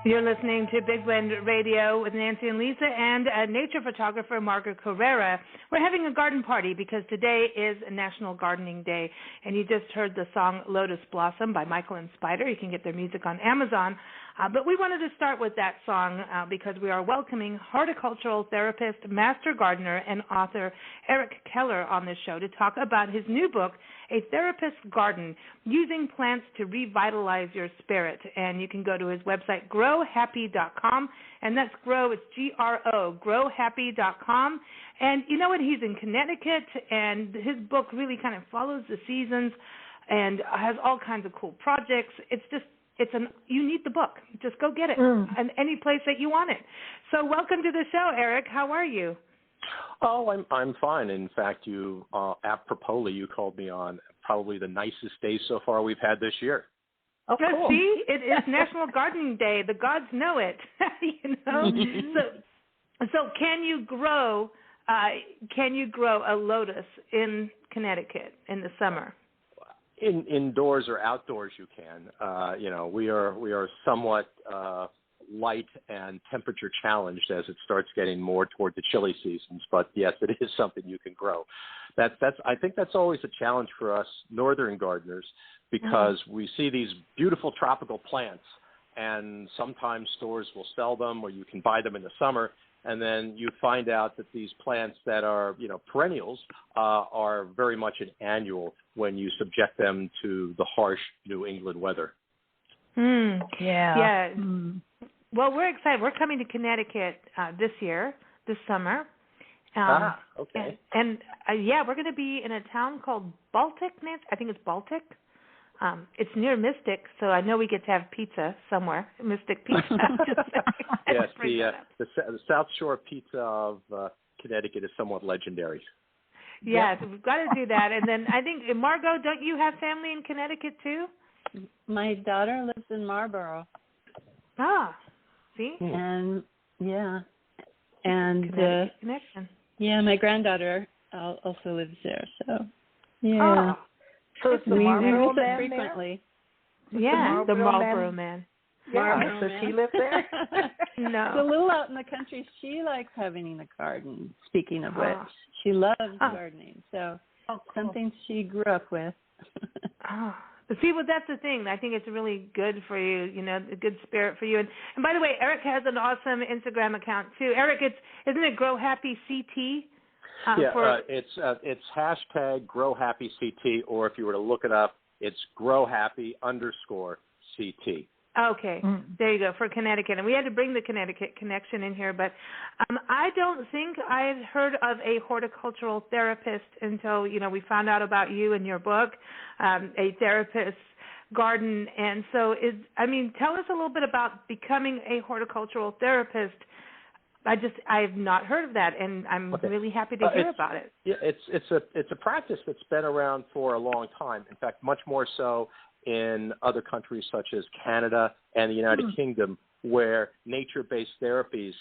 You're listening to Big Blend Radio with Nancy and Lisa and nature photographer Margaret Carrera. We're having a garden party because today is National Gardening Day, and you just heard the song Lotus Blossom by Michael and Spider. You can get their music on Amazon. But we wanted to start with that song because we are welcoming horticultural therapist, master gardener, and author Erik Keller on this show to talk about his new book, A Therapist's Garden, Using Plants to Revitalize Your Spirit. And you can go to his website, growhappy.com, and that's grow, it's G-R-O, growhappy.com. And you know what, he's in Connecticut, and his book really kind of follows the seasons and has all kinds of cool projects. You need the book. Just go get it in any place that you want it. So welcome to the show, Erik. How are you? Oh, I'm fine. In fact, you apropos, you called me on probably the nicest day so far we've had this year. Oh, cool. See, it is National Gardening Day. The gods know it. You know. So can you grow a lotus in Connecticut in the summer? Indoors or outdoors, you can. We are somewhat light and temperature challenged as it starts getting more toward the chilly seasons. But yes, it is something you can grow. I think that's always a challenge for us northern gardeners because we see these beautiful tropical plants, and sometimes stores will sell them, or you can buy them in the summer. And then you find out that these plants that are, perennials are very much an annual when you subject them to the harsh New England weather. Yeah. Well, we're excited. We're coming to Connecticut this summer. Okay. And we're going to be in a town called Baltic, Nancy. I think it's Baltic. It's near Mystic, so I know we get to have pizza somewhere. Mystic Pizza. Yes, the South Shore pizza of Connecticut is somewhat legendary. Yes, we've got to do that. And then I think, Margot, don't you have family in Connecticut too? My daughter lives in Marlborough. Ah, see? And, connection. Yeah, my granddaughter also lives there, so, yeah. Oh. So it's the Marlboro man frequently. There? Yeah, the Marlboro man. Yeah, so she lives there? No. It's a little out in the country. She likes having a garden, speaking of which. She loves gardening, so cool. something she grew up with. See, well, that's the thing. I think it's really good for you, a good spirit for you. And by the way, Erik has an awesome Instagram account too. Erik, isn't it Grow Happy CT? It's hashtag Grow Happy CT, or if you were to look it up, it's Grow Happy _CT. Okay, There you go, for Connecticut. And we had to bring the Connecticut connection in here, but I don't think I had heard of a horticultural therapist until, we found out about you and your book, A Therapist's Garden. And so, tell us a little bit about becoming a horticultural therapist. I have not heard of that, and I'm really happy to hear about it. Yeah, it's a practice that's been around for a long time. In fact, much more so in other countries such as Canada and the United Kingdom, where nature-based therapies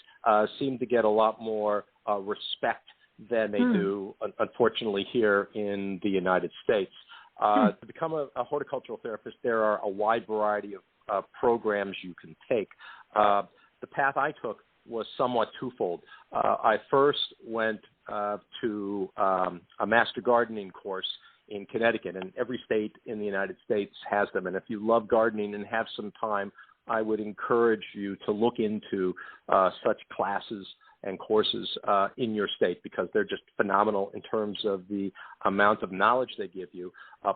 seem to get a lot more respect than they do, unfortunately, here in the United States. To become a horticultural therapist, there are a wide variety of programs you can take. The path I took was somewhat twofold. I first went to a master gardening course in Connecticut, and every state in the United States has them. And if you love gardening and have some time, I would encourage you to look into such classes and courses in your state, because they're just phenomenal in terms of the amount of knowledge they give you.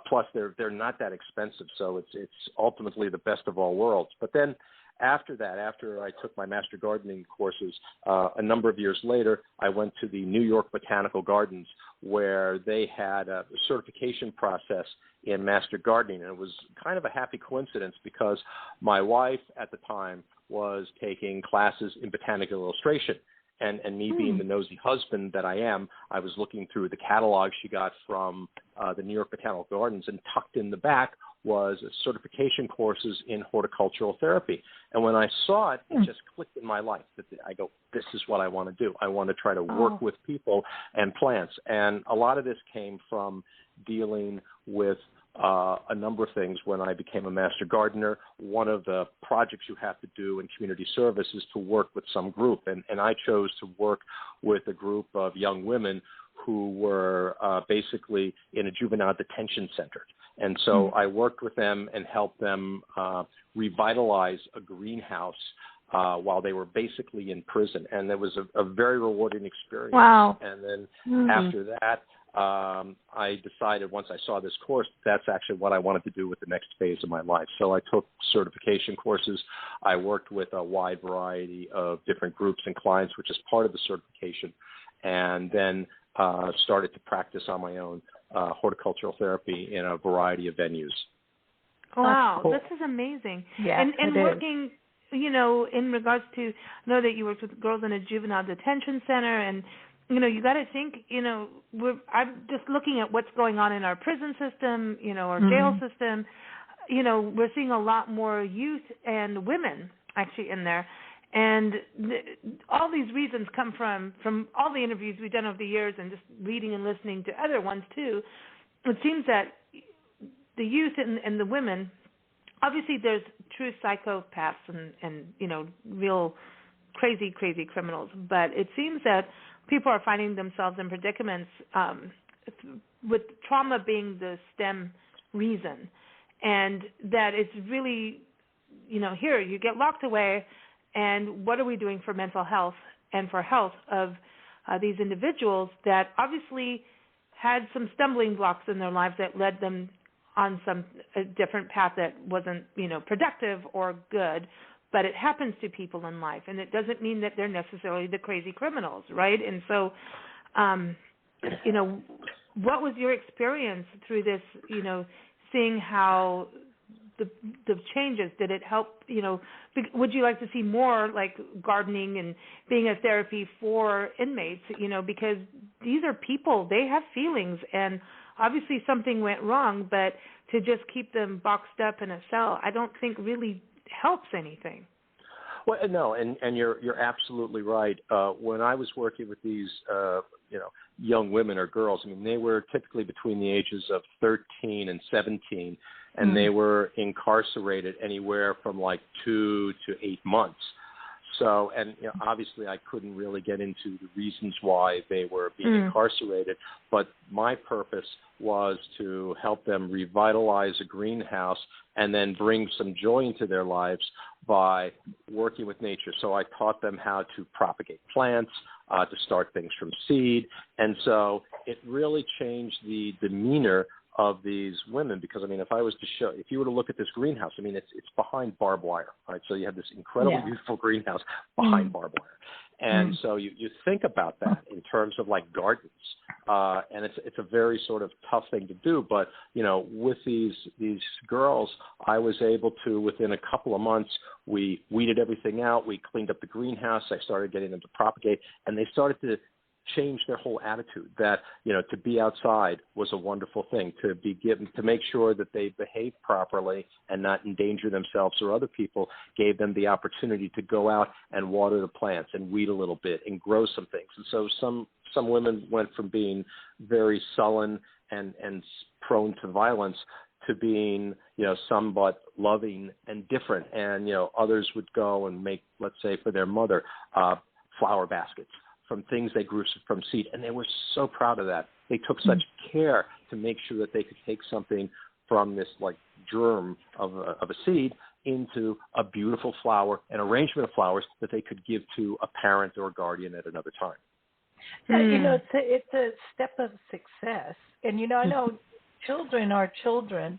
Plus, they're not that expensive, so it's ultimately the best of all worlds. But then after that, after I took my master gardening courses, a number of years later, I went to the New York Botanical Gardens, where they had a certification process in master gardening. And it was kind of a happy coincidence, because my wife at the time was taking classes in botanical illustration. And me being the nosy husband that I am, I was looking through the catalog she got from the New York Botanical Gardens, and tucked in the back was certification courses in horticultural therapy. And when I saw it, it just clicked in my life. I go, this is what I want to do. I want to try to work with people and plants. And a lot of this came from dealing with a number of things. When I became a master gardener, one of the projects you have to do in community service is to work with some group. And I chose to work with a group of young women who were basically in a juvenile detention center. And so I worked with them and helped them revitalize a greenhouse while they were basically in prison. And it was a very rewarding experience. Wow. And then after that, I decided, once I saw this course, that's actually what I wanted to do with the next phase of my life. So I took certification courses. I worked with a wide variety of different groups and clients, which is part of the certification, and then started to practice on my own horticultural therapy in a variety of venues. Wow, cool. This is amazing. Yeah, and working, in regards to, I know that you worked with girls in a juvenile detention center, and you got to think, I'm just looking at what's going on in our prison system, our jail system. We're seeing a lot more youth and women actually in there. And all these reasons come from all the interviews we've done over the years, and just reading and listening to other ones too. It seems that the youth and the women, obviously there's true psychopaths and real crazy criminals, but it seems that people are finding themselves in predicaments with trauma being the stem reason, and that it's really, here you get locked away, and what are we doing for mental health and for health of these individuals that obviously had some stumbling blocks in their lives that led them on a different path that wasn't, productive or good. But it happens to people in life, and it doesn't mean that they're necessarily the crazy criminals, right? And so, what was your experience through this, seeing how the changes, did it help, would you like to see more like gardening and being a therapy for inmates, because these are people, they have feelings, and obviously something went wrong, but to just keep them boxed up in a cell, I don't think really helps anything. Well, no, and you're absolutely right. When I was working with these, young women or girls, they were typically between the ages of 13 and 17, and they were incarcerated anywhere from like 2 to 8 months. So, and obviously I couldn't really get into the reasons why they were being incarcerated, but my purpose was to help them revitalize a greenhouse and then bring some joy into their lives by working with nature. So I taught them how to propagate plants, to start things from seed. And so it really changed the demeanor of these women, because, I mean, if you were to look at this greenhouse, I mean, it's behind barbed wire, right? So you have this incredibly beautiful greenhouse behind barbed wire. And so you think about that in terms of like gardens, and it's a very sort of tough thing to do. But, with these girls, I was able to, within a couple of months, we weeded everything out. We cleaned up the greenhouse. I started getting them to propagate, and they started to change their whole attitude that, to be outside was a wonderful thing, to make sure that they behave properly and not endanger themselves or other people, gave them the opportunity to go out and water the plants and weed a little bit and grow some things. And so some women went from being very sullen and prone to violence to being, somewhat loving and different. And, others would go and make, let's say for their mother, flower baskets from things they grew from seed, and they were so proud of that. They took such care to make sure that they could take something from this like germ of a seed into a beautiful flower, an arrangement of flowers that they could give to a parent or a guardian at another time. It's a step of success, and I know children are children,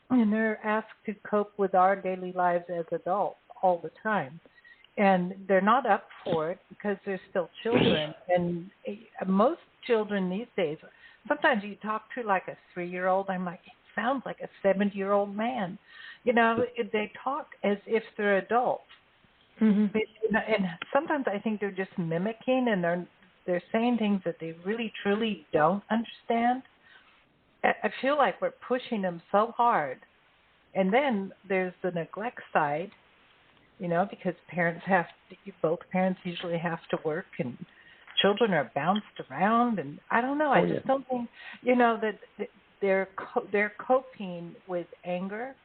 and they're asked to cope with our daily lives as adults all the time. And they're not up for it because they're still children. And most children these days, sometimes you talk to like a 3-year-old, I'm like, it sounds like a 70-year-old man. They talk as if they're adults. But, and sometimes I think they're just mimicking, and they're saying things that they really, truly don't understand. I feel like we're pushing them so hard. And then there's the neglect side, because both parents usually have to work, and children are bounced around, and I don't know. I just don't think, that they're coping with anger,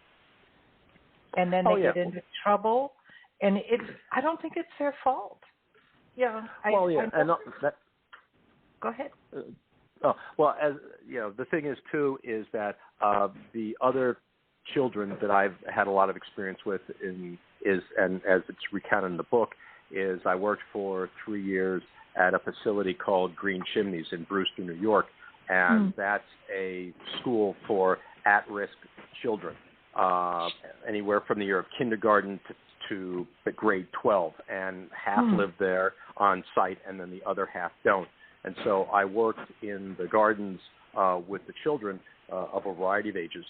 and then they get into trouble, and I don't think it's their fault. Go ahead. The thing is too is that the other children that I've had a lot of experience with and as it's recounted in the book, is I worked for 3 years at a facility called Green Chimneys in Brewster, New York, and that's a school for at-risk children, anywhere from the year of kindergarten to grade 12, and half live there on site, and then the other half don't. And so I worked in the gardens with the children of a variety of ages,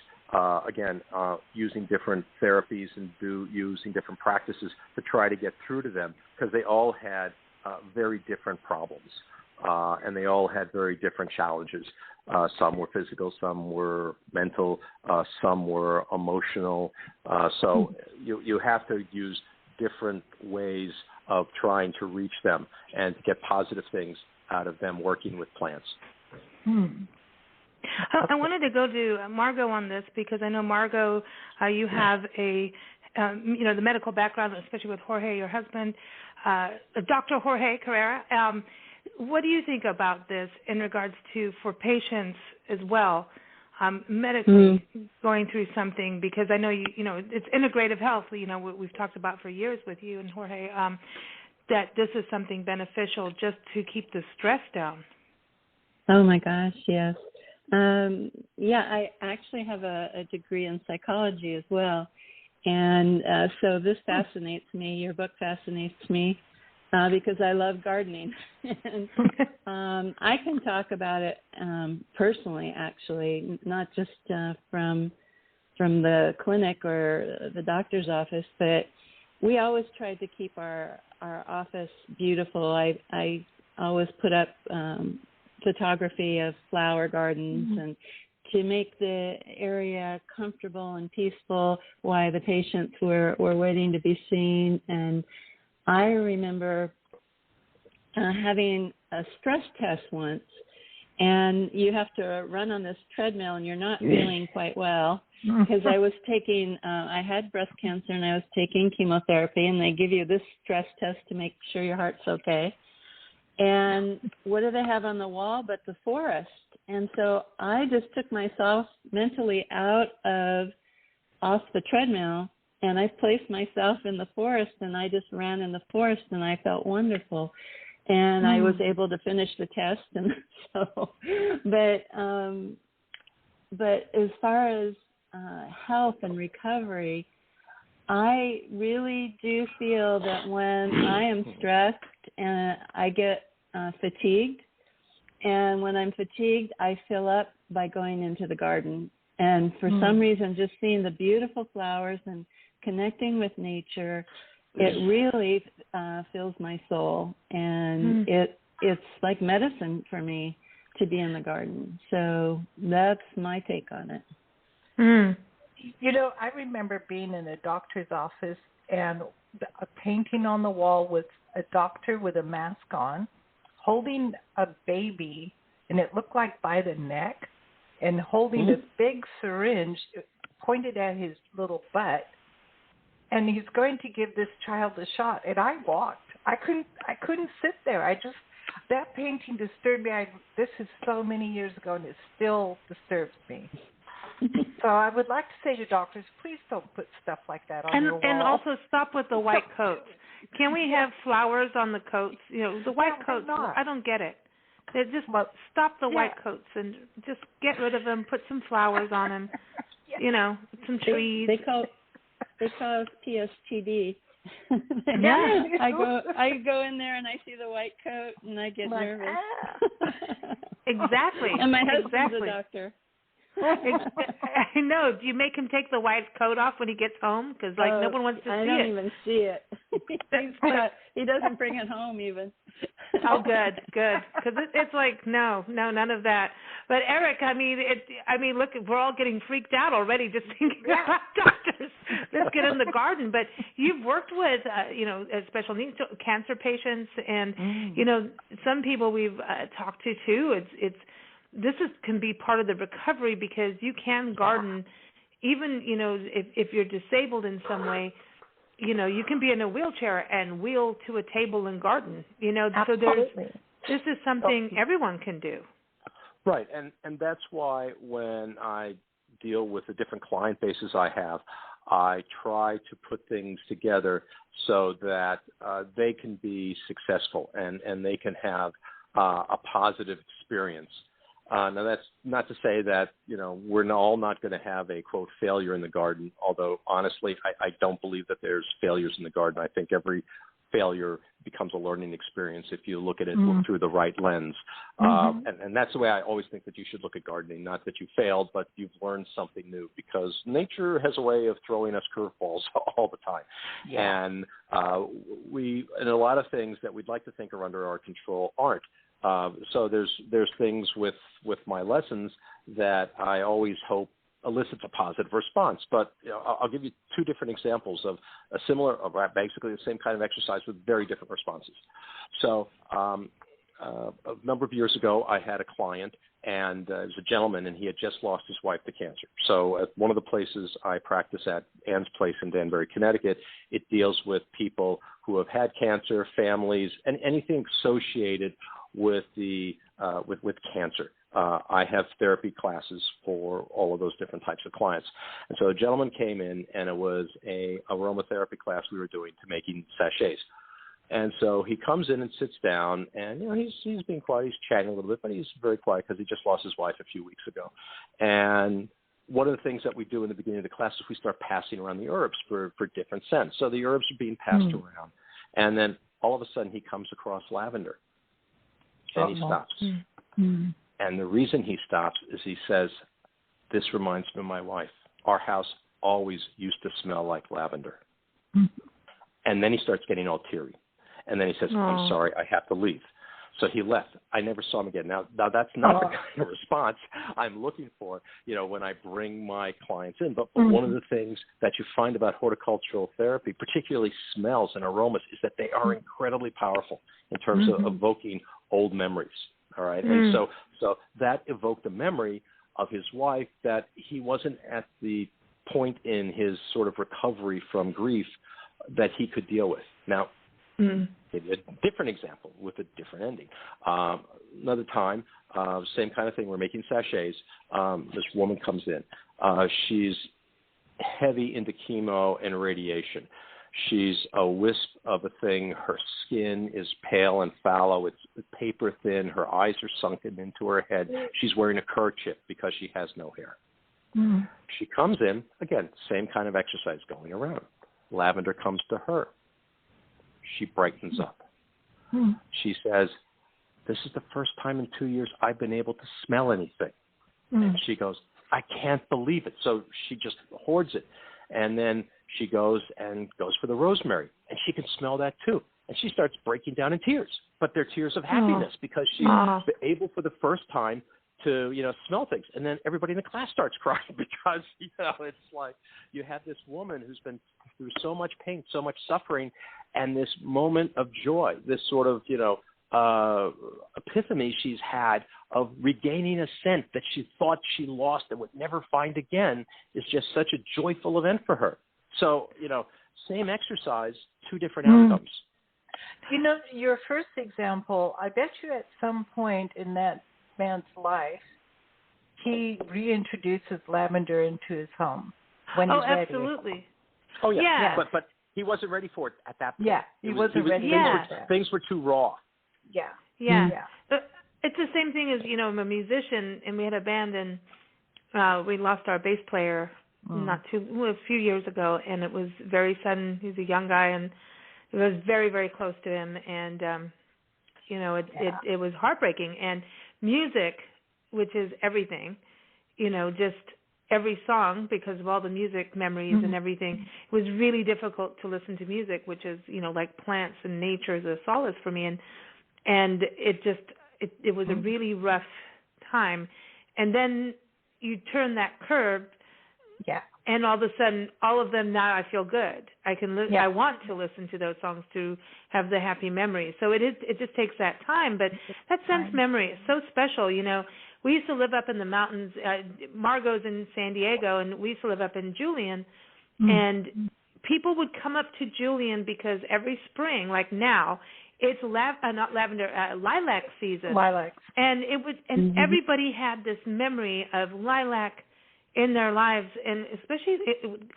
using different therapies and using different practices to try to get through to them, because they all had very different problems, and they all had very different challenges. Some were physical, some were mental, some were emotional. So you have to use different ways of trying to reach them and to get positive things out of them working with plants. I wanted to go to Margot on this, because I know, Margot, you have the medical background, especially with Jorge, your husband, Dr. Jorge Carrera. What do you think about this in regards to for patients as well, medically going through something? Because I know it's integrative health. We've talked about for years with you and Jorge, that this is something beneficial just to keep the stress down. Oh my gosh, yes. I actually have a degree in psychology as well. And so this fascinates me. Your book fascinates me because I love gardening. And I can talk about it personally, actually, not just from the clinic or the doctor's office, but we always tried to keep our office beautiful. I always put up photography of flower gardens and to make the area comfortable and peaceful while the patients were waiting to be seen. And I remember having a stress test once, and you have to run on this treadmill, and you're not feeling quite well, because I was taking, I had breast cancer, and I was taking chemotherapy, and they give you this stress test to make sure your heart's okay. And what do they have on the wall but the forest? And so I just took myself mentally off the treadmill, and I placed myself in the forest, and I just ran in the forest, and I felt wonderful. And I was able to finish the test, and so, but as far as health and recovery, I really do feel that when I am stressed and I get fatigued, and when I'm fatigued, I fill up by going into the garden. And for some reason, just seeing the beautiful flowers and connecting with nature, it really fills my soul, and it's like medicine for me to be in the garden. So that's my take on it. You know, I remember being in a doctor's office, and a painting on the wall was a doctor with a mask on, holding a baby, and it looked like by the neck, and holding a big syringe pointed at his little butt. And he's going to give this child a shot. And I walked. I couldn't sit there. That painting disturbed me. This is so many years ago, and it still disturbs me. So I would like to say to doctors, please don't put stuff like that on your wall. And also stop with the white coats. Can we have flowers on the coats? You know, the white coats, I don't get it. Just stop the white coats and just get rid of them. Put some flowers on them. You know, some trees. They call us PSTD. Yeah. I go in there and I see the white coat and I get nervous. Exactly. And my husband's a doctor. I know. Do you make him take the white coat off when he gets home? Because no one wants to see it. I don't even see it. He doesn't bring it home even. Oh, good. Because it's like no, none of that. But Erik, I mean, look, we're all getting freaked out already just thinking about doctors. Let's get in the garden. But you've worked with, special needs cancer patients, and some people we've talked to too. This can be part of the recovery, because you can garden, even if you're disabled in some way. You can be in a wheelchair and wheel to a table and garden. So this is something everyone can do. Right, and that's why when I deal with the different client bases I have, I try to put things together so that they can be successful and they can have a positive experience. Now, that's not to say that, we're all not going to have a, quote, failure in the garden, although, honestly, I don't believe that there's failures in the garden. I think every failure becomes a learning experience if you look at it through the right lens. And that's the way I always think that you should look at gardening, not that you failed, but you've learned something new, because nature has a way of throwing us curveballs all the time. Yeah. And and a lot of things that we'd like to think are under our control aren't. So there's things with my lessons that I always hope elicits a positive response. But I'll give you two different examples of a similar, basically the same kind of exercise with very different responses. So a number of years ago, I had a client, and it was a gentleman, and he had just lost his wife to cancer. So at one of the places I practice at, Ann's Place in Danbury, Connecticut, it deals with people who have had cancer, families, and anything associated with with cancer. I have therapy classes for all of those different types of clients. And so a gentleman came in, and it was a aromatherapy class we were doing to making sachets. And so he comes in and sits down, and he's being quiet. He's chatting a little bit, but he's very quiet because he just lost his wife a few weeks ago. And one of the things that we do in the beginning of the class is we start passing around the herbs for different scents. So the herbs are being passed around. And then all of a sudden he comes across lavender, and he stops. And the reason he stops is he says, "This reminds me of my wife. Our house always used to smell like lavender." And then he starts getting all teary. And then he says, "I'm sorry, I have to leave." So he left. I never saw him again. Now that's not the kind of response I'm looking for, when I bring my clients in. But one of the things that you find about horticultural therapy, particularly smells and aromas, is that they are incredibly powerful in terms of evoking old memories. All right. And so that evoked a memory of his wife that he wasn't at the point in his sort of recovery from grief that he could deal with. Now, maybe a different example with a different ending. Another time, same kind of thing. We're making sachets. This woman comes in. She's heavy into chemo and radiation. She's a wisp of a thing. Her skin is pale and fallow. It's paper thin. Her eyes are sunken into her head. She's wearing a kerchief because she has no hair. She comes in, again, same kind of exercise going around. Lavender comes to her. She brightens up. She says, this is the first time in 2 years I've been able to smell anything. And she goes, I can't believe it. So she just hoards it. And then she goes for the rosemary, and she can smell that too. And she starts breaking down in tears, but they're tears of happiness because she's able for the first time to, smell things. And then everybody in the class starts crying because, it's like you have this woman who's been through so much pain, so much suffering, and this moment of joy, this sort of, epiphany she's had of regaining a scent that she thought she lost and would never find again is just such a joyful event for her. So, same exercise, two different outcomes. Your first example, I bet you at some point in that man's life, he reintroduces lavender into his home when he's ready. Absolutely. Oh, yeah. But he wasn't ready for it at that point. Yeah, he wasn't ready for it. Things were too raw. Yeah. It's the same thing as, I'm a musician, and we had a band, and we lost our bass player a few years ago, and it was very sudden. He's a young guy, and it was very, very close to him, and it was heartbreaking. And music, which is everything, just every song, because of all the music memories and everything, it was really difficult to listen to music, which is like plants and nature is a solace for me, and it was a really rough time. And then you turn that curve. Yeah. And all of a sudden, all of them now I feel good. I can I want to listen to those songs to have the happy memories. So it just takes that time, but that sense memory is so special. We used to live up in the mountains. Margot's in San Diego, and we used to live up in Julian, and people would come up to Julian because every spring, like now, it's lilac season. Lilacs. And it would, and everybody had this memory of lilac in their lives, and especially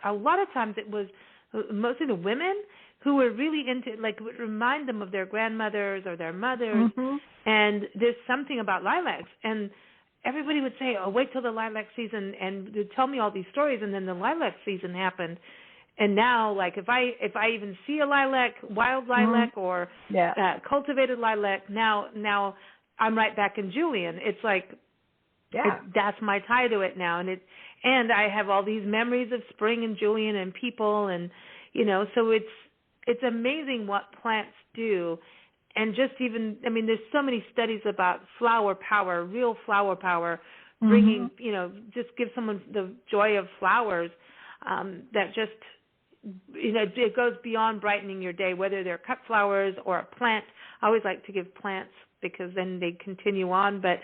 a lot of times it was mostly the women who were really into, like, would remind them of their grandmothers or their mothers, and there's something about lilacs, and everybody would say, oh, wait till the lilac season, and they'd tell me all these stories, and then the lilac season happened. And now, like, if I even see a lilac, wild lilac or cultivated lilac, now I'm right back in Julian. It's like, that's my tie to it now, and I have all these memories of spring and Julian and people, and so it's amazing what plants do, and just even there's so many studies about flower power, real flower power, bringing just give someone the joy of flowers, that just it goes beyond brightening your day, whether they're cut flowers or a plant. I always like to give plants because then they continue on. But,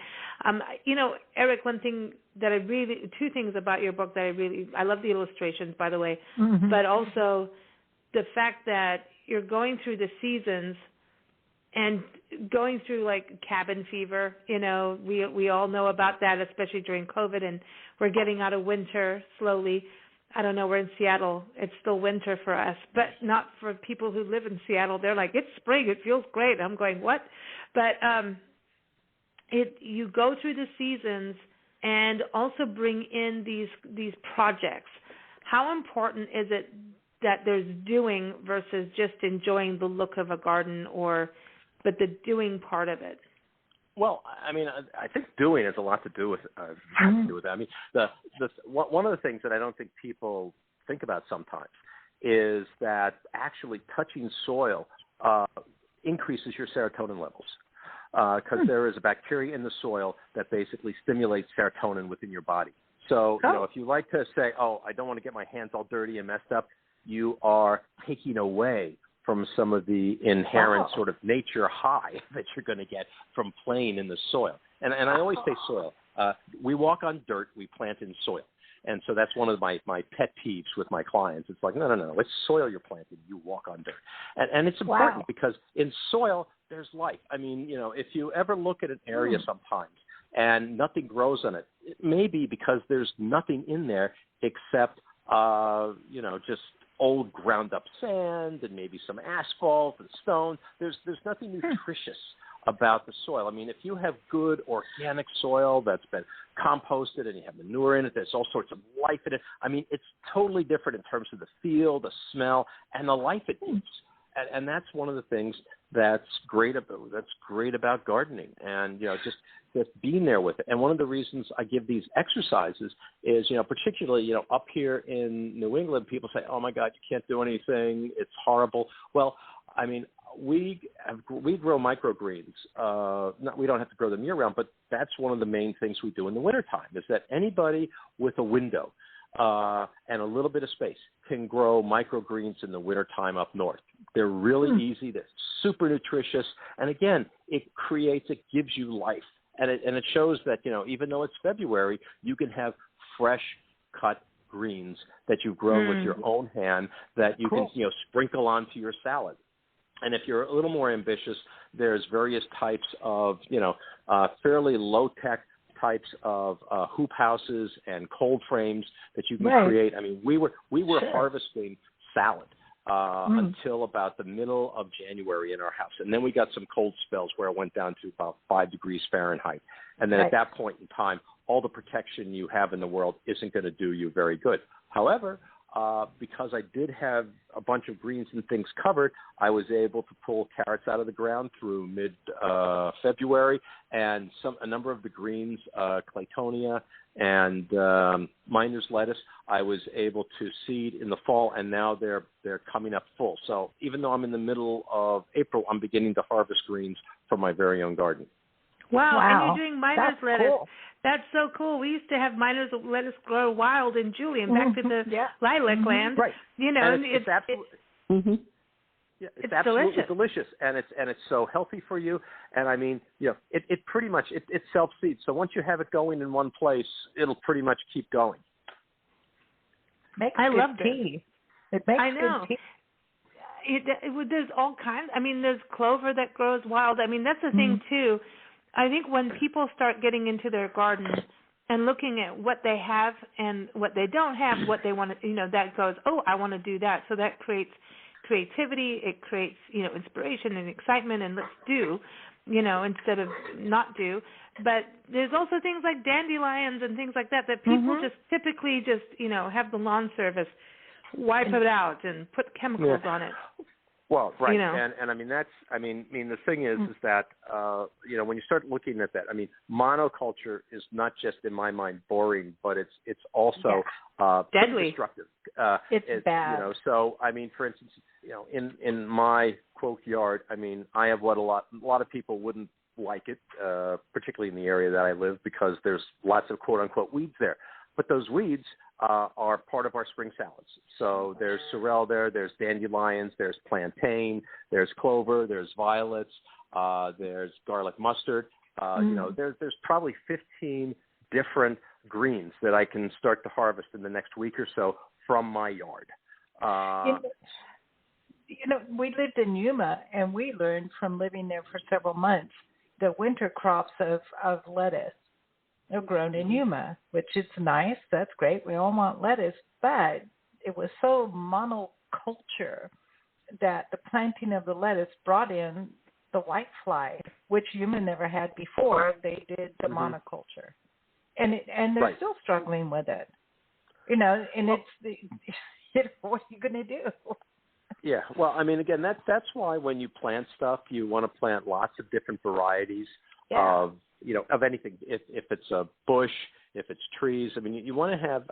Erik, two things about your book that I love the illustrations, by the way, but also the fact that you're going through the seasons and going through like cabin fever. We all know about that, especially during COVID, and we're getting out of winter slowly. I don't know, we're in Seattle. It's still winter for us, but not for people who live in Seattle. They're like, it's spring. It feels great. I'm going, what? But you go through the seasons and also bring in these projects. How important is it that there's doing versus just enjoying the look of a garden, but the doing part of it? Well, I think doing has a lot to do with that. One of the things that I don't think people think about sometimes is that actually touching soil increases your serotonin levels, because there is a bacteria in the soil that basically stimulates serotonin within your body. So, if you like to say, oh, I don't want to get my hands all dirty and messed up, you are taking away from some of the inherent sort of nature high that you're going to get from playing in the soil. And I always say soil. We walk on dirt, we plant in soil. And so that's one of my pet peeves with my clients. It's like, no, it's soil you're planting. You walk on dirt. And it's important because in soil, there's life. I mean, if you ever look at an area sometimes and nothing grows on it, it may be because there's nothing in there except, just old ground up sand and maybe some asphalt and stone. There's nothing nutritious about the soil. I mean, if you have good organic soil that's been composted and you have manure in it, there's all sorts of life in it. I mean, it's totally different in terms of the feel, the smell, and the life it gives. And that's one of the things that's great about gardening, and just being there with it. And one of the reasons I give these exercises is, particularly, up here in New England, people say, "Oh my God, you can't do anything. It's horrible." Well, I mean, we grow microgreens. We don't have to grow them year round, but that's one of the main things we do in the wintertime, is that anybody with a window and a little bit of space can grow microgreens in the wintertime up north. They're really easy. They're super nutritious. And again, it gives you life. And it shows that, even though it's February, you can have fresh cut greens that you've grown with your own hand that you can, sprinkle onto your salad. And if you're a little more ambitious, there's various types of, fairly low-tech types of hoop houses and cold frames that you can create. I mean, we were harvesting salad until about the middle of January in our house. And then we got some cold spells where it went down to about 5 degrees Fahrenheit. And then at that point in time, all the protection you have in the world isn't going to do you very good. However, because I did have a bunch of greens and things covered, I was able to pull carrots out of the ground through mid-February, and a number of the greens, Claytonia and miner's lettuce, I was able to seed in the fall, and now they're coming up full. So even though I'm in the middle of April, I'm beginning to harvest greens from my very own garden. Wow. And you're doing miner's lettuce. Cool. That's so cool. We used to have miner's lettuce grow wild in Julian, back to the lilac land. Right. And it's absolutely it's absolutely delicious, and it's so healthy for you. And I mean, it pretty much it self-seeds. So once you have it going in one place, it'll pretty much keep going. I love tea. It makes good tea. There's all kinds. I mean, there's clover that grows wild. I mean, that's the thing too. I think when people start getting into their garden and looking at what they have and what they don't have, what they want to, that goes, oh, I want to do that. So that creates creativity. It creates, inspiration and excitement, and let's do, instead of not do. But there's also things like dandelions and things like that people just typically just, have the lawn service wipe it out and put chemicals on it. Well, right, and I mean the thing is that when you start looking at that, I mean, monoculture is not just in my mind boring, but it's also deadly, destructive. It's bad. So I mean, for instance, in my quote yard, I mean, I have what a lot of people wouldn't like it, particularly in the area that I live, because there's lots of quote unquote weeds there. But those weeds are part of our spring salads. So there's sorrel there's dandelions, there's plantain, there's clover, there's violets, there's garlic mustard. There's probably 15 different greens that I can start to harvest in the next week or so from my yard. We lived in Yuma, and we learned from living there for several months the winter crops of lettuce are grown in Yuma, which is nice. That's great. We all want lettuce, but it was so monoculture that the planting of the lettuce brought in the whitefly, which Yuma never had before. They did the monoculture, and they're still struggling with it. What are you going to do? Yeah, well, I mean, again, that's why when you plant stuff, you want to plant lots of different varieties of anything. If it's a bush, if it's trees, I mean, you want to have,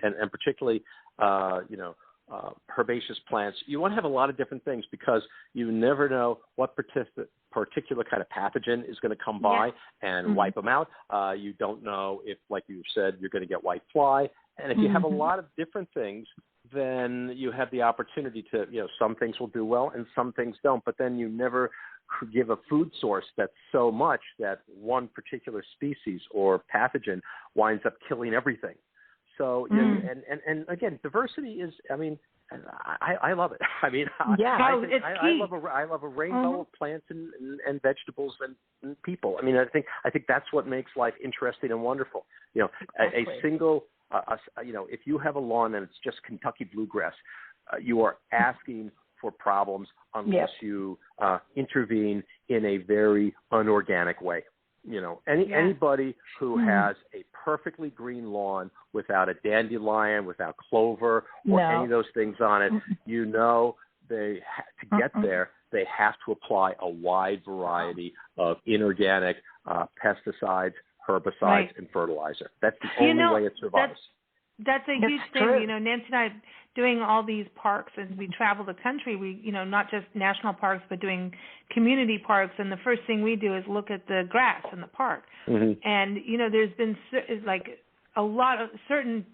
and particularly, herbaceous plants, you want to have a lot of different things, because you never know what particular kind of pathogen is going to come by and wipe them out. You don't know if, like you said, you're going to get white fly. And if you have a lot of different things, then you have the opportunity to, some things will do well and some things don't, but then you never give a food source that's so much that one particular species or pathogen winds up killing everything. So, and again, diversity is, I love it. It's key. I love a rainbow of plants and vegetables and people. I think that's what makes life interesting and wonderful. Exactly. A single, if you have a lawn and it's just Kentucky bluegrass, you are asking for problems unless you intervene in a very unorganic way. Anybody who has a perfectly green lawn without a dandelion, without clover, or any of those things on it, they to get there, they have to apply a wide variety of inorganic pesticides, herbicides, and fertilizer. That's the only way it survives. That's a huge thing. Nancy and I doing all these parks as we travel the country. We, not just national parks, but doing community parks. And the first thing we do is look at the grass in the park. And there's been a lot of certain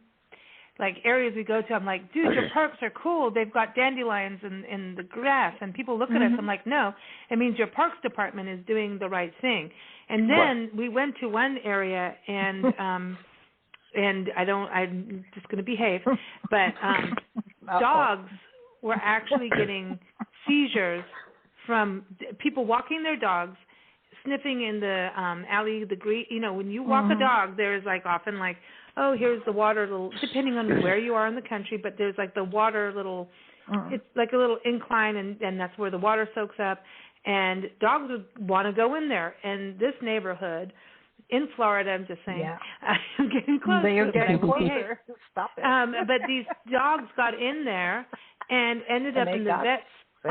areas we go to. I'm like, dude, your parks are cool. They've got dandelions in the grass. And people look at us. I'm like, no, it means your parks department is doing the right thing. And then we went to one area and. And I'm just going to behave, but dogs were actually getting seizures from people walking their dogs, sniffing in the alley, when you walk a dog, there's often here's the water little, depending on where you are in the country, but there's the water little, it's like a little incline, and that's where the water soaks up, and dogs would want to go in there. And this neighborhood in Florida, I'm just saying. Yeah. I'm getting close. They're getting closer. Stop it. But these dogs got in there and ended up in the vets.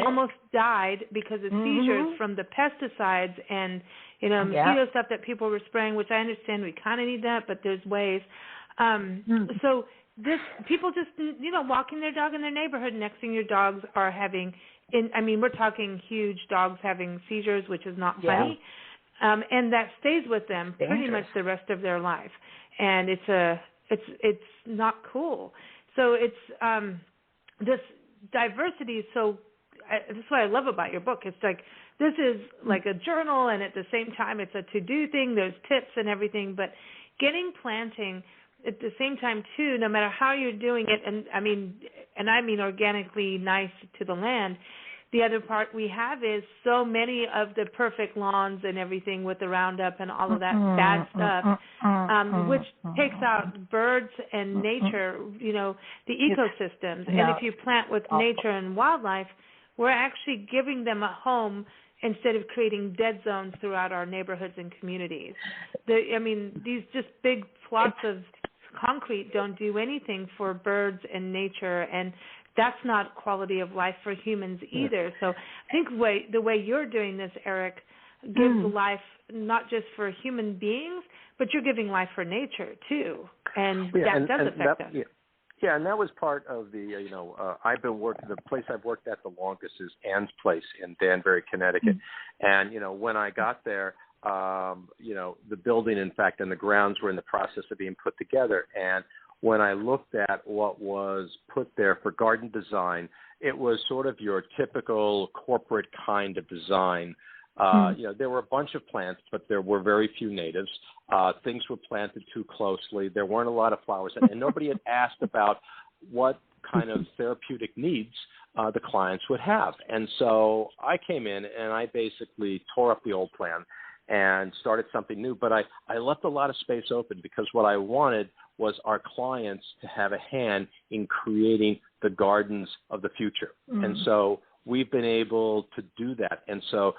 Almost died because of seizures from the pesticides and mosquito stuff that people were spraying. Which I understand we kind of need that, but there's ways. So people just walking their dog in their neighborhood. Next thing your dogs are having, we're talking huge dogs having seizures, which is not funny. And that stays with them pretty much the rest of their life, and it's not cool. So it's this diversity is so. That's what I love about your book. It's this is like a journal, and at the same time, it's a to-do thing. There's tips and everything, but getting planting at the same time too. No matter how you're doing it, and I mean organically nice to the land. The other part we have is so many of the perfect lawns and everything with the Roundup and all of that bad stuff, which takes out birds and nature, the ecosystems. And if you plant with nature and wildlife, we're actually giving them a home instead of creating dead zones throughout our neighborhoods and communities. These just big plots of concrete don't do anything for birds and nature, and that's not quality of life for humans either. So I think the way you're doing this, Erik, gives life not just for human beings, but you're giving life for nature too, and that does affect us. Yeah, and that was part of the, I've been working, the place I've worked at the longest is Ann's Place in Danbury, Connecticut. And, when I got there, the building, in fact, and the grounds were in the process of being put together. And when I looked at what was put there for garden design, it was sort of your typical corporate kind of design. There were a bunch of plants, but there were very few natives. Things were planted too closely. There weren't a lot of flowers, and nobody had asked about what kind of therapeutic needs the clients would have. And so I came in and I basically tore up the old plan and started something new. But I left a lot of space open because what I wanted was our clients to have a hand in creating the gardens of the future. And so we've been able to do that. And so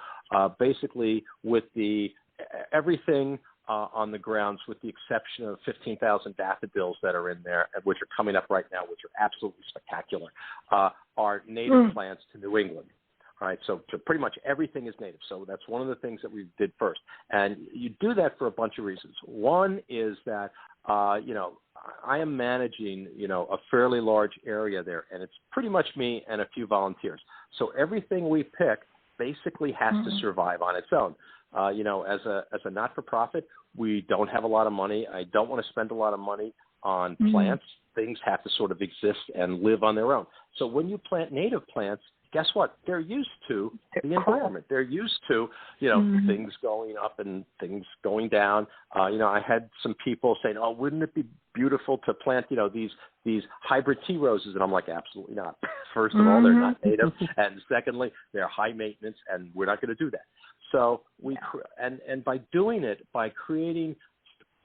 basically with everything on the grounds, with the exception of 15,000 daffodils that are in there, which are coming up right now, which are absolutely spectacular, are native plants to New England. All right, so pretty much everything is native. So that's one of the things that we did first. And you do that for a bunch of reasons. One is that, I am managing, a fairly large area there, and it's pretty much me and a few volunteers. So everything we pick basically has to survive on its own. As a not-for-profit, we don't have a lot of money. I don't want to spend a lot of money on plants. Things have to sort of exist and live on their own. So when you plant native plants, guess what? They're used to the environment. They're used to, things going up and things going down. I had some people saying, "Oh, wouldn't it be beautiful to plant, these hybrid tea roses?" And I'm like, absolutely not. First of all, they're not native, and secondly, they're high maintenance, and we're not going to do that. So and by doing it, by creating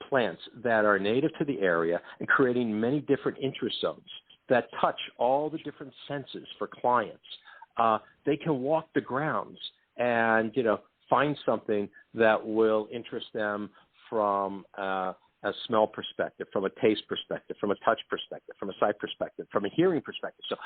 plants that are native to the area and creating many different interest zones that touch all the different senses for clients, they can walk the grounds and, find something that will interest them from a smell perspective, from a taste perspective, from a touch perspective, from a sight perspective, from a hearing perspective. So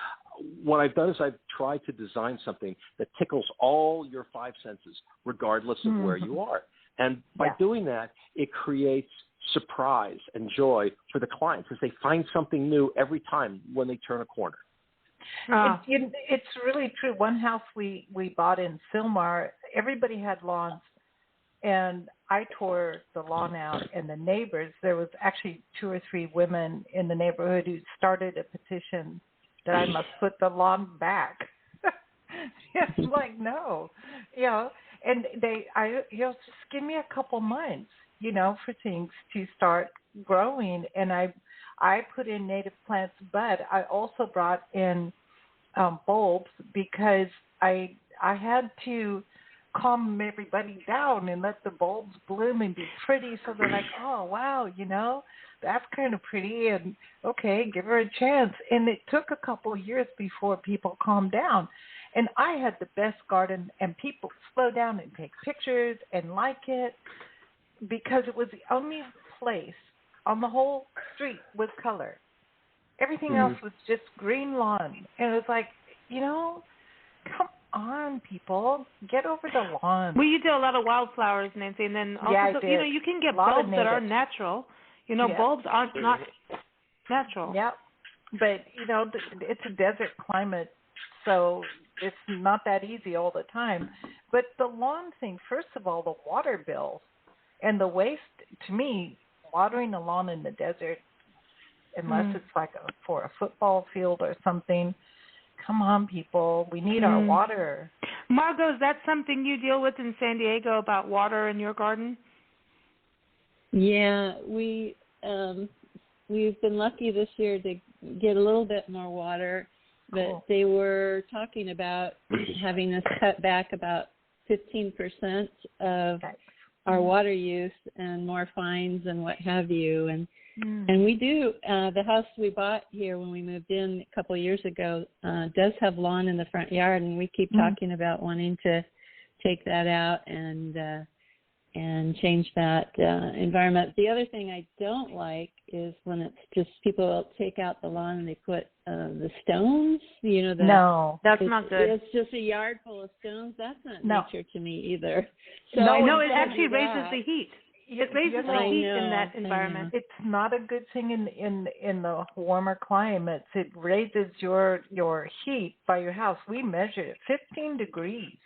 what I've done is I've tried to design something that tickles all your five senses, regardless of where you are. And by doing that, it creates surprise and joy for the clients because they find something new every time when they turn a corner. It's really true. One house we bought in Sylmar, everybody had lawns, and I tore the lawn out, and the neighbors, there was actually 2 or 3 women in the neighborhood who started a petition that I must put the lawn back. It's like, no, and just give me a couple months, for things to start growing. And I put in native plants, but I also brought in bulbs because I had to calm everybody down and let the bulbs bloom and be pretty. So they're like, oh, wow, that's kind of pretty. And okay, give her a chance. And it took a couple of years before people calmed down. And I had the best garden, and people slow down and take pictures and like it because it was the only place on the whole street with color. Everything else was just green lawn. And it was like, come on, people, get over the lawn. Well, you do a lot of wildflowers, Nancy, and then also, you can get bulbs that are natural. Bulbs aren't not natural. Yeah, but, it's a desert climate, so it's not that easy all the time. But the lawn thing, first of all, the water bill and the waste, to me, watering a lawn in the desert, unless it's like for a football field or something, come on, people, we need our water. Margot, is that something you deal with in San Diego about water in your garden? Yeah, we've been lucky this year to get a little bit more water, but they were talking about having us cut back about 15% of our water use and more fines and what have you. And we do, the house we bought here when we moved in a couple of years ago does have lawn in the front yard, and we keep talking about wanting to take that out and change that environment. The other thing I don't like is when it's just people take out the lawn and they put the stones, No, that's not good. It's just a yard full of stones. That's not nature to me either. So no, it actually raises the heat. It raises the heat in that environment. It's not a good thing in the warmer climates. It raises your heat by your house. We measured it 15 degrees.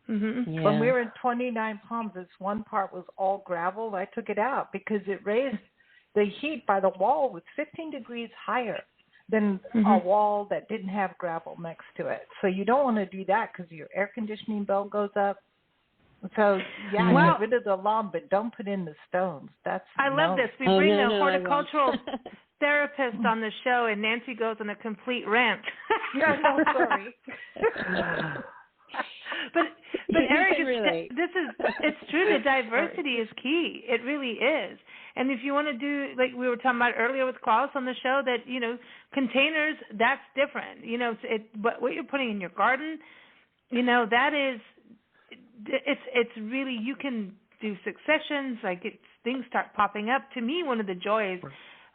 Yeah. When we were in 29 Palms, this one part was all gravel. I took it out because it raised the heat by the wall was 15 degrees higher than a wall that didn't have gravel next to it. So you don't want to do that because your air conditioning bill goes up. So, get rid of the lawn, but don't put in the stones. I love this. We bring a horticultural therapist on the show, and Nancy goes on a complete rant. Sorry. But Erik, it's true. The diversity is key. It really is. And if you want to do, like we were talking about earlier with Klaus on the show, that, containers, that's different. But what you're putting in your garden, that is, it's really, you can do successions, things start popping up. To me, one of the joys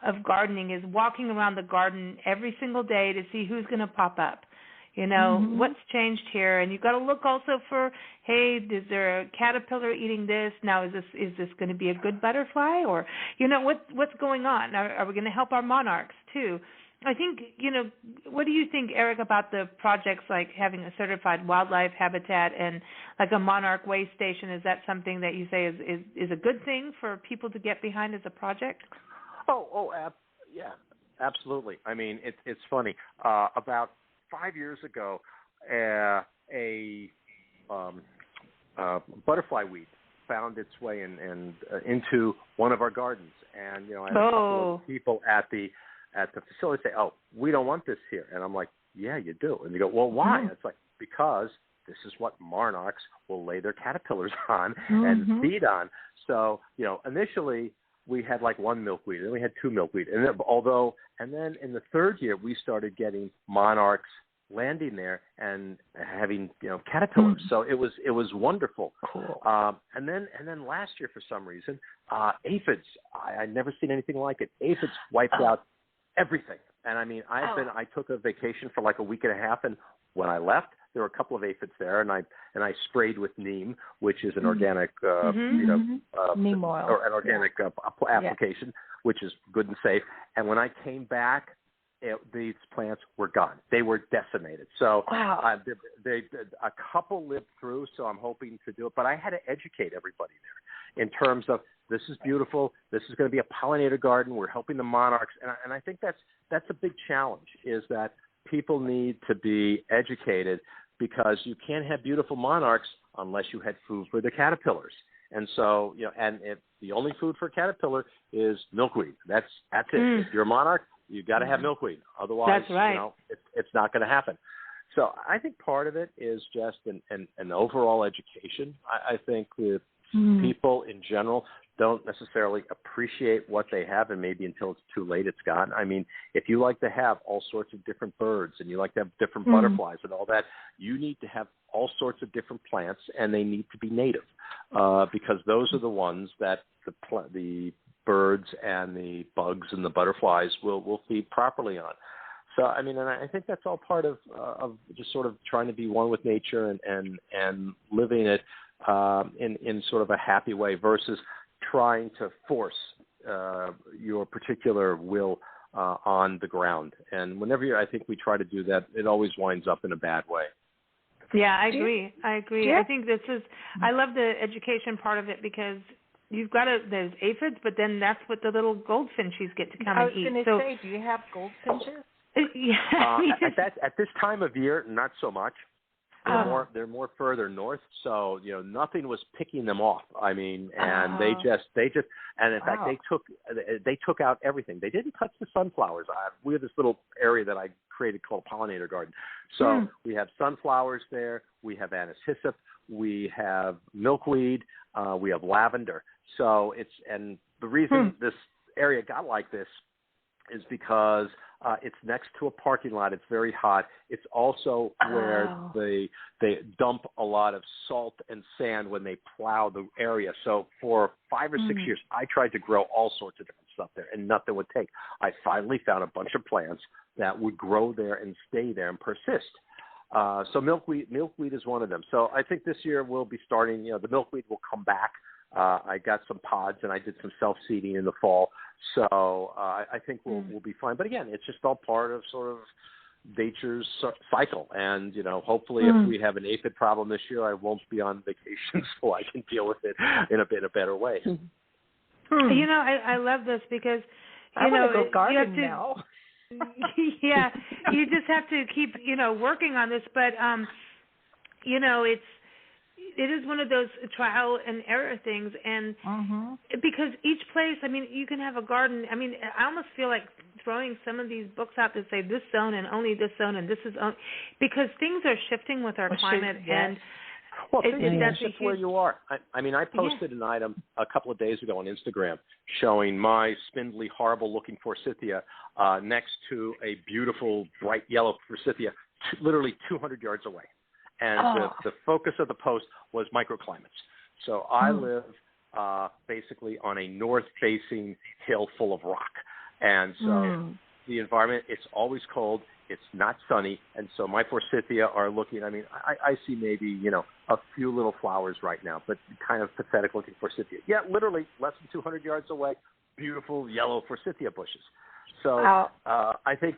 of gardening is walking around the garden every single day to see who's going to pop up. What's changed here, and you've got to look also for, hey, is there a caterpillar eating this? Now, is this going to be a good butterfly, or what's going on? Are we going to help our monarchs too? I think what do you think, Erik, about the projects like having a certified wildlife habitat and like a monarch way station? Is that something that you say is a good thing for people to get behind as a project? Yeah, absolutely. I mean, it's funny. About 5 years ago, a butterfly weed found its way into one of our gardens, and I had a couple of people at the facility say, "Oh, we don't want this here," and I'm like, "Yeah, you do." And they go, "Well, why?" And it's like, because this is what monarchs will lay their caterpillars on and feed on. So, initially we had like one milkweed, and then we had two milkweed, and then in the third year we started getting monarchs landing there and having caterpillars. So it was wonderful. Cool. And then last year for some reason, aphids. I'd never seen anything like it. Aphids wiped out everything. And I mean, I took a vacation for like a week and a half, and when I left, there were a couple of aphids there, and I sprayed with neem, which is an organic, neem oil, or an organic application, which is good and safe. And when I came back, these plants were gone. They were decimated. So they a couple lived through, so I'm hoping to do it. But I had to educate everybody there in terms of, this is beautiful. This is going to be a pollinator garden. We're helping the monarchs. And I think that's a big challenge, is that people need to be educated, because you can't have beautiful monarchs unless you had food for the caterpillars. And so, and if the only food for a caterpillar is milkweed, that's it. If you're a monarch, you've got to have milkweed. Otherwise, that's right. It's not going to happen. So I think part of it is just an overall education. I think that people in general don't necessarily appreciate what they have, and maybe until it's too late, it's gone. I mean, if you like to have all sorts of different birds, and you like to have different butterflies and all that, you need to have all sorts of different plants, and they need to be native, because those are the ones that the birds and the bugs and the butterflies will feed properly on. So, I mean, and I think that's all part of just sort of trying to be one with nature and living it in sort of a happy way, versus trying to force your particular will on the ground. And whenever I think we try to do that, it always winds up in a bad way. Yeah, I agree. I think I love the education part of it, because you've got there's aphids, but then that's what the little goldfinches get to come and eat. I was going to say, do you have goldfinches? At this time of year, not so much. They're more further north, so nothing was picking them off. I mean, and they just, and in fact, they took out everything. They didn't touch the sunflowers. We have this little area that I created called Pollinator Garden. So we have sunflowers there. We have anise hyssop. We have milkweed. We have lavender. So and the reason this area got like this is because it's next to a parking lot. It's very hot. It's also where they dump a lot of salt and sand when they plow the area. So for 5 or 6 years, I tried to grow all sorts of different stuff there, and nothing would take. I finally found a bunch of plants that would grow there and stay there and persist. So milkweed is one of them. So I think this year we'll be starting, the milkweed will come back. I got some pods, and I did some self-seeding in the fall. So I think we'll be fine. But again, it's just all part of sort of nature's cycle. And, hopefully if we have an aphid problem this year, I won't be on vacation, so I can deal with it in a better way. I love this, because, I want to go garden now. Yeah, you just have to keep, working on this. But, it is one of those trial and error things, and because each place, I mean, you can have a garden. I mean, I almost feel like throwing some of these books out that say this zone and only this zone and this is because things are shifting with our climate, and that's just where you are. I mean, I posted an item a couple of days ago on Instagram showing my spindly, horrible-looking forsythia next to a beautiful, bright yellow forsythia, literally 200 yards away. And the focus of the post was microclimates. So I live basically on a north-facing hill full of rock. And so the environment, it's always cold. It's not sunny. And so my forsythia are looking, I mean, I see maybe, a few little flowers right now, but kind of pathetic-looking forsythia. Yeah, literally less than 200 yards away, beautiful yellow forsythia bushes. So I think,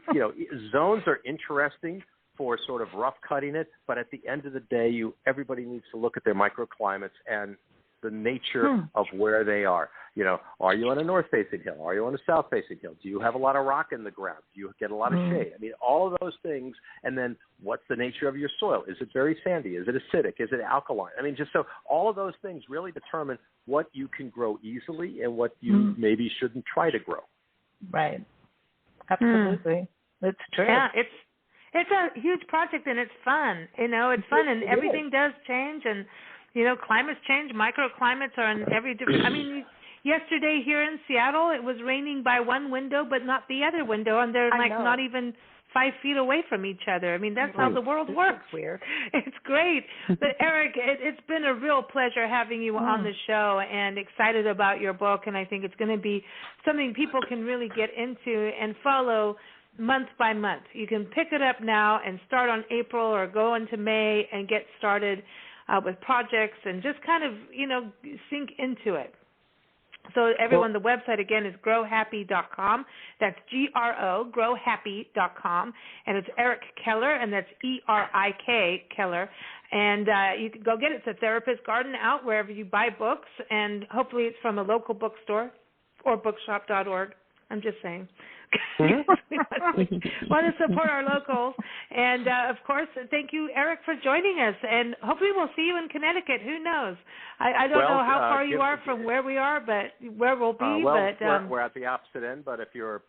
zones are interesting for sort of rough cutting it, but at the end of the day, everybody needs to look at their microclimates and the nature of where they are. You know, are you on a north-facing hill? Are you on a south-facing hill? Do you have a lot of rock in the ground? Do you get a lot of shade? I mean, all of those things. And then what's the nature of your soil? Is it very sandy? Is it acidic? Is it alkaline? I mean, just so all of those things really determine what you can grow easily and what you maybe shouldn't try to grow. Right. Absolutely. It's true. Yeah, it's a huge project and it's fun. You know, it's fun and everything does change and, you know, climates change. Microclimates are in every different. I mean, yesterday here in Seattle, it was raining by one window but not the other window, and they're like not even 5 feet away from each other. I mean, that's how the world works. Weird. It's great. But Erik, it's been a real pleasure having you on the show, and excited about your book, and I think it's going to be something people can really get into and follow month by month. You can pick it up now and start on April or go into May and get started with projects and just kind of, you know, sink into it. So everyone, the website again is growhappy.com. That's GRO, growhappy.com. And it's Erik Keller, and that's ERIK, Keller. And you can go get it. It's a therapist garden out wherever you buy books, and hopefully it's from a local bookstore or bookshop.org. I'm just saying. We want to support our locals. And, of course, thank you, Erik, for joining us. And hopefully we'll see you in Connecticut. Who knows? I don't know how far you are from where we are, but where we'll be. We're at the opposite end, but if you're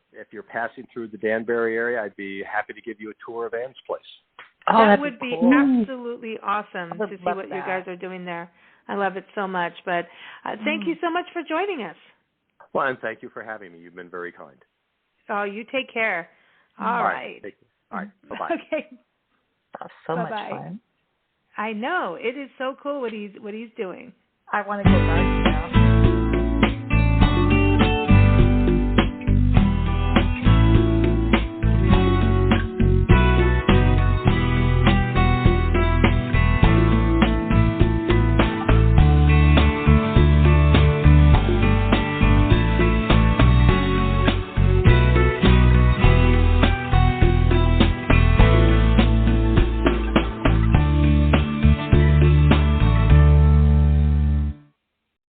passing through the Danbury area, I'd be happy to give you a tour of Anne's place. Oh, that would be cool. Absolutely awesome to see what you guys are doing there. I love it so much. But thank you so much for joining us. Well, and thank you for having me. You've been very kind. Oh, you take care. All right. Thank you. All right. Bye-bye. Okay. That's so much fun. I know. It is so cool what he's doing. I want to go gardening.